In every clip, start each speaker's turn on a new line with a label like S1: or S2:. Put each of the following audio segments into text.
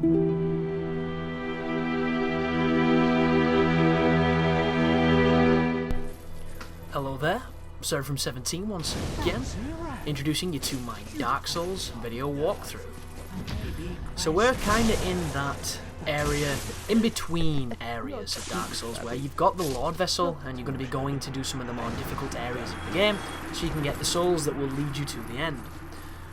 S1: Hello there, Sir from 17 once again, introducing you to my Dark Souls video walkthrough. So we're kinda in that area, in between areas of Dark Souls, where you've got the Lord Vessel and you're going to be going to do some of the more difficult areas of the game, so you can get the souls that will lead you to the end.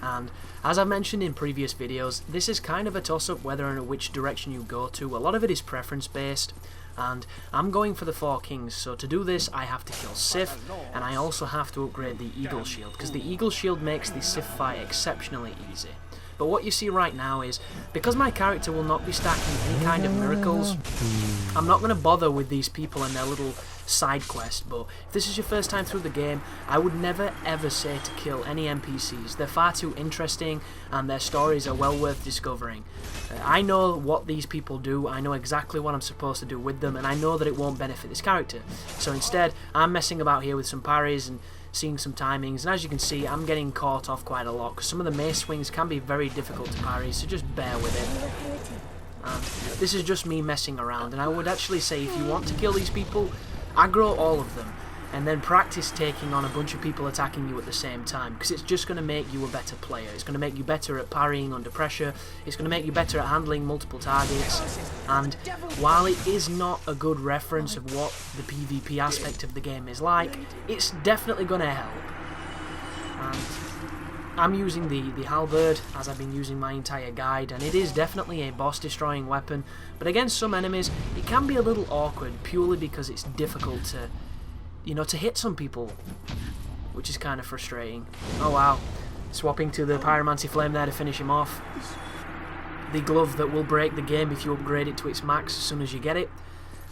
S1: And as I've mentioned in previous videos, this is kind of a toss-up whether or which direction you go to. A lot of it is preference based, and I'm going for the Four Kings, so to do this I have to kill Sif, and I also have to upgrade the Eagle Shield, because the Eagle Shield makes the Sif fight exceptionally easy. But what you see right now is, because my character will not be stacking any kind of miracles, I'm not going to bother with these people and their little side quest. But if this is your first time through the game, I would never ever say to kill any NPCs. They're far too interesting and their stories are well worth discovering. I know what these people do, I know exactly what I'm supposed to do with them, and I know that it won't benefit this character. So instead, I'm messing about here with some parries and seeing some timings, and as you can see, I'm getting caught off quite a lot, because some of the mace swings can be very difficult to parry, so just bear with it. This is just me messing around, and I would actually say if you want to kill these people, aggro all of them, and then practice taking on a bunch of people attacking you at the same time, because it's just going to make you a better player. It's going to make you better at parrying under pressure, it's going to make you better at handling multiple targets, and while it is not a good reference of what the PvP aspect of the game is like, it's definitely going to help. And I'm using the halberd, as I've been using my entire guide, and it is definitely a boss destroying weapon, but against some enemies it can be a little awkward, purely because it's difficult to, you know, to hit some people, which is kind of frustrating. Oh wow, swapping to the Pyromancy Flame there to finish him off. The glove that will break the game if you upgrade it to its max as soon as you get it,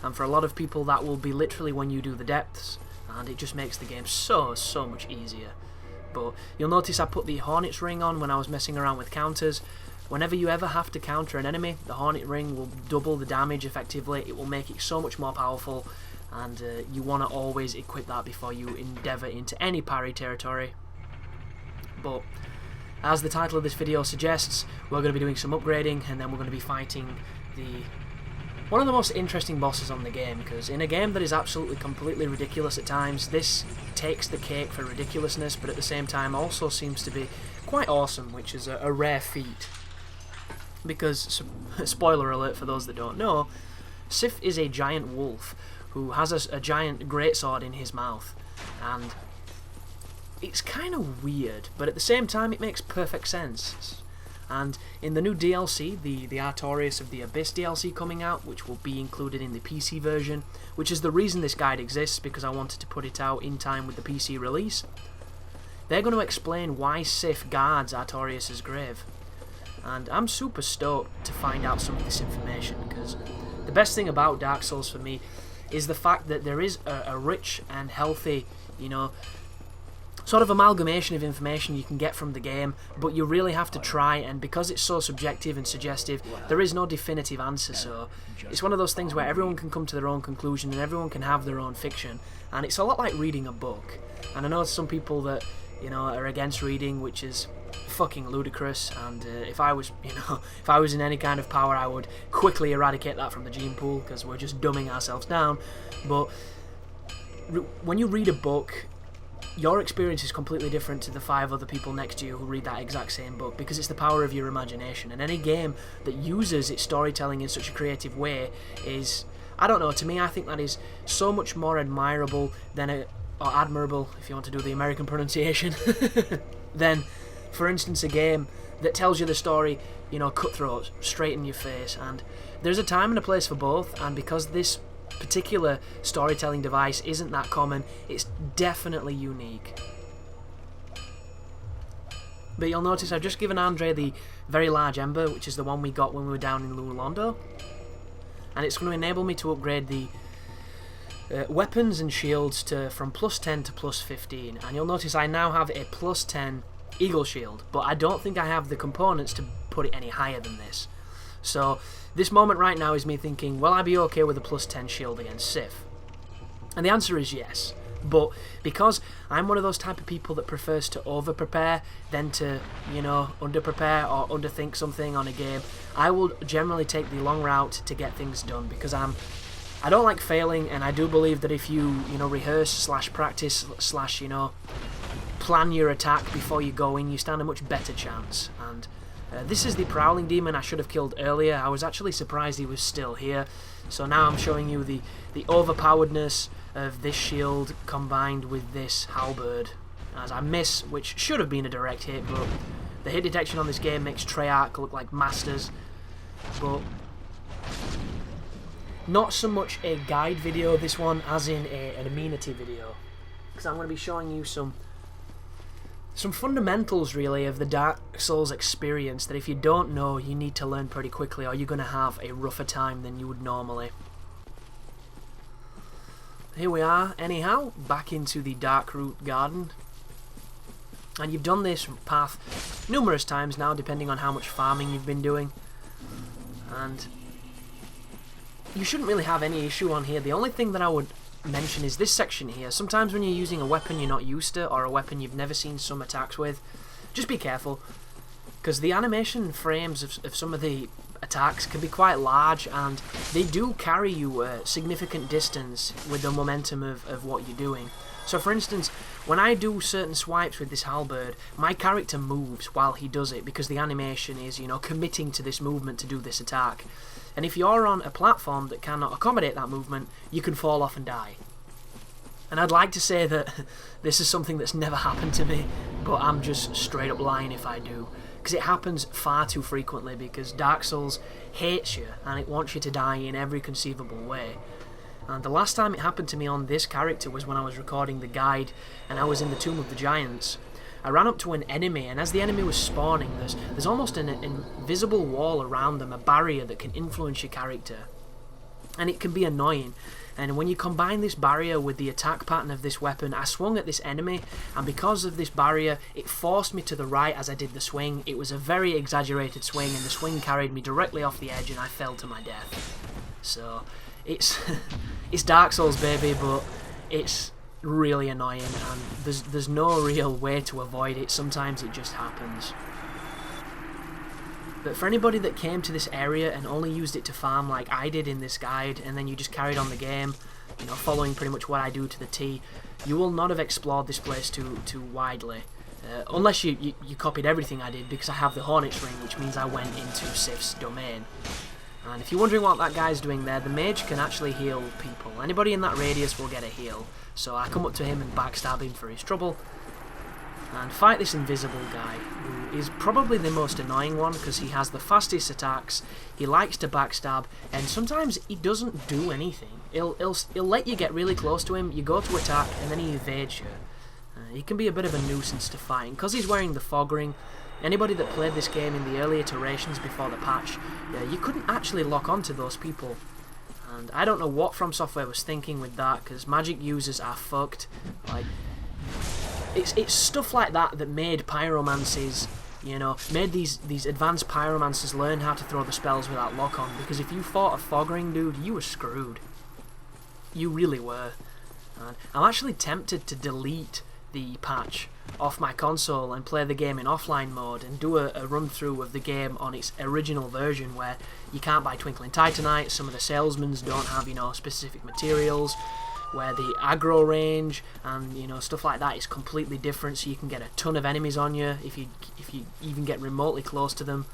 S1: and for a lot of people that will be literally when you do the depths, and it just makes the game so much easier. But you'll notice I put the Hornet's Ring on when I was messing around with counters. Whenever you ever have to counter an enemy, the Hornet Ring will double the damage effectively. It will make it so much more powerful, and you want to always equip that before you endeavour into any parry territory. But as the title of this video suggests, we're going to be doing some upgrading, and then we're going to be fighting one of the most interesting bosses on the game, because in a game that is absolutely completely ridiculous at times, this takes the cake for ridiculousness, but at the same time also seems to be quite awesome, which is a rare feat. Because, spoiler alert for those that don't know, Sif is a giant wolf who has a giant greatsword in his mouth, and it's kind of weird, but at the same time it makes perfect sense. And in the new DLC, the Artorias of the Abyss DLC coming out, which will be included in the PC version, which is the reason this guide exists, because I wanted to put it out in time with the PC release, they're going to explain why Sif guards Artorias' grave. And I'm super stoked to find out some of this information, because the best thing about Dark Souls for me is the fact that there is a rich and healthy, you know, sort of amalgamation of information you can get from the game, but you really have to try, and because it's so subjective and suggestive, there is no definitive answer, so it's one of those things where everyone can come to their own conclusion and everyone can have their own fiction, and it's a lot like reading a book. And I know some people that, you know, are against reading, which is fucking ludicrous, and if I was, you know, if I was in any kind of power, I would quickly eradicate that from the gene pool, because we're just dumbing ourselves down. But when you read a book, your experience is completely different to the 5 other people next to you who read that exact same book, because it's the power of your imagination, and any game that uses its storytelling in such a creative way is, I don't know, to me I think that is so much more admirable than or admirable, if you want to do the American pronunciation, than, for instance, a game that tells you the story, you know, cutthroat, straight in your face. And there's a time and a place for both, and because this particular storytelling device isn't that common, it's definitely unique. But you'll notice I've just given Andre the very large ember, which is the one we got when we were down in Lou Londo, and it's going to enable me to upgrade the weapons and shields from +10 to +15, and you'll notice I now have a +10 Eagle Shield, but I don't think I have the components to put it any higher than this. So this moment right now is me thinking, will I be okay with a +10 shield against Sif? And the answer is yes. But because I'm one of those type of people that prefers to over-prepare than to, you know, under-prepare or underthink something on a game, I will generally take the long route to get things done, because I don't like failing, and I do believe that if you know, rehearse / practice / you know, plan your attack before you go in, you stand a much better chance. And this is the Prowling Demon I should have killed earlier. I was actually surprised he was still here. So now I'm showing you the overpoweredness of this shield combined with this halberd. As I miss, which should have been a direct hit, but the hit detection on this game makes Treyarch look like masters. But not so much a guide video, this one, as in an amenity video. Because I'm going to be showing you some fundamentals, really, of the Dark Souls experience that if you don't know, you need to learn pretty quickly, or you're going to have a rougher time than you would normally. Here we are, anyhow, back into the Darkroot Garden. And you've done this path numerous times now, depending on how much farming you've been doing. And you shouldn't really have any issue on here. The only thing that I would mention is this section here. Sometimes when you're using a weapon you're not used to, or a weapon you've never seen some attacks with, just be careful, because the animation frames of some of the attacks can be quite large, and they do carry you a significant distance with the momentum of what you're doing. So for instance, when I do certain swipes with this halberd, my character moves while he does it, because the animation is, you know, committing to this movement to do this attack. And if you're on a platform that cannot accommodate that movement, you can fall off and die. And I'd like to say that this is something that's never happened to me, but I'm just straight up lying if I do. Because it happens far too frequently, because Dark Souls hates you, and it wants you to die in every conceivable way. And the last time it happened to me on this character was when I was recording the guide, and I was in the Tomb of the Giants. I ran up to an enemy, and as the enemy was spawning, there's almost an invisible wall around them, a barrier that can influence your character. And it can be annoying. And when you combine this barrier with the attack pattern of this weapon, I swung at this enemy, and because of this barrier, it forced me to the right as I did the swing. It was a very exaggerated swing, and the swing carried me directly off the edge, and I fell to my death. So, it's it's Dark Souls, baby, but it's really annoying, and there's no real way to avoid it. Sometimes it just happens. But for anybody that came to this area and only used it to farm like I did in this guide, and then you just carried on the game, you know, following pretty much what I do to the T, you will not have explored this place too widely. Unless you copied everything I did, because I have the Hornet's Ring, which means I went into Sif's domain. And if you're wondering what that guy's doing there, the mage can actually heal people. Anybody in that radius will get a heal. So I come up to him and backstab him for his trouble, and fight this invisible guy, who is probably the most annoying one, because he has the fastest attacks, he likes to backstab, and sometimes he doesn't do anything. He'll let you get really close to him, you go to attack, and then he evades you. He can be a bit of a nuisance to fight, because he's wearing the fog ring. Anybody that played this game in the early iterations before the patch, you couldn't actually lock onto those people. And I don't know what From Software was thinking with that, because magic users are fucked. Like, it's stuff like that made pyromancies, you know, made these advanced pyromancers learn how to throw the spells without lock on, because if you fought a fog ring, dude, you were screwed. You really were. And I'm actually tempted to delete the patch off my console and play the game in offline mode and do a run through of the game on its original version, where you can't buy Twinkling Titanite, some of the salesmen don't have, you know, specific materials, where the aggro range and, you know, stuff like that is completely different, so you can get a ton of enemies on you if you even get remotely close to them.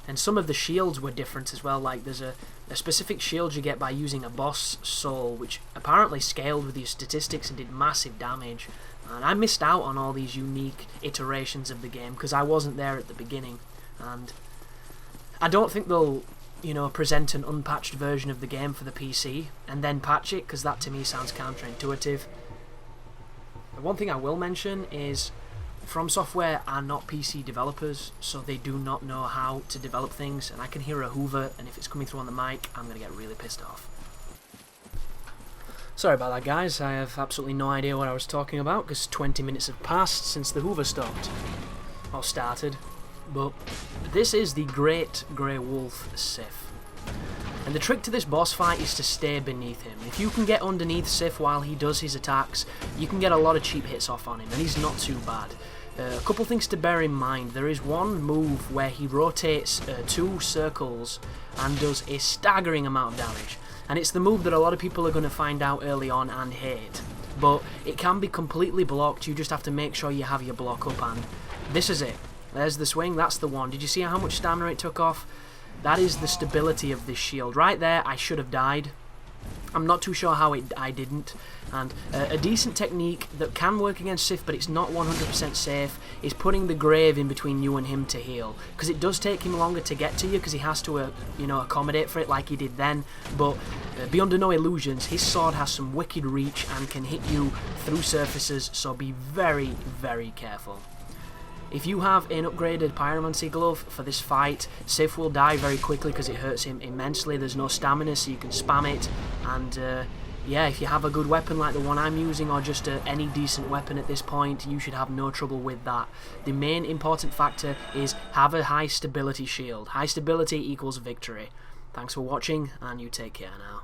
S1: And some of the shields were different as well, like there's a specific shield you get by using a boss soul, which apparently scaled with your statistics and did massive damage. And I missed out on all these unique iterations of the game because I wasn't there at the beginning. And I don't think they'll, you know, present an unpatched version of the game for the PC and then patch it, because that to me sounds counterintuitive. The one thing I will mention is From Software are not PC developers, so they do not know how to develop things, and I can hear a hoover, and if it's coming through on the mic, I'm going to get really pissed off. Sorry about that, guys. I have absolutely no idea what I was talking about, because 20 minutes have passed since the hoover stopped. Or started. But this is the Great Grey Wolf Sif. And And the trick to this boss fight is to stay beneath him. If you can get underneath Sif while he does his attacks, you can get a lot of cheap hits off on him, and he's not too bad. A couple things to bear in mind. There is one move where he rotates 2 circles and does a staggering amount of damage. And it's the move that a lot of people are going to find out early on and hate. But it can be completely blocked, you just have to make sure you have your block up, and this is it. There's the swing, that's the one. Did you see how much stamina it took off? That is the stability of this shield. Right there, I should have died. I'm not too sure how I didn't. And a decent technique that can work against Sif, but it's not 100% safe, is putting the grave in between you and him to heal. Because it does take him longer to get to you, because he has to, you know, accommodate for it like he did then. But be under no illusions, his sword has some wicked reach and can hit you through surfaces, so be very, very careful. If you have an upgraded Pyromancy glove for this fight, Sif will die very quickly because it hurts him immensely. There's no stamina, so you can spam it. And yeah, if you have a good weapon like the one I'm using, or just any decent weapon at this point, you should have no trouble with that. The main important factor is have a high stability shield. High stability equals victory. Thanks for watching, and you take care now.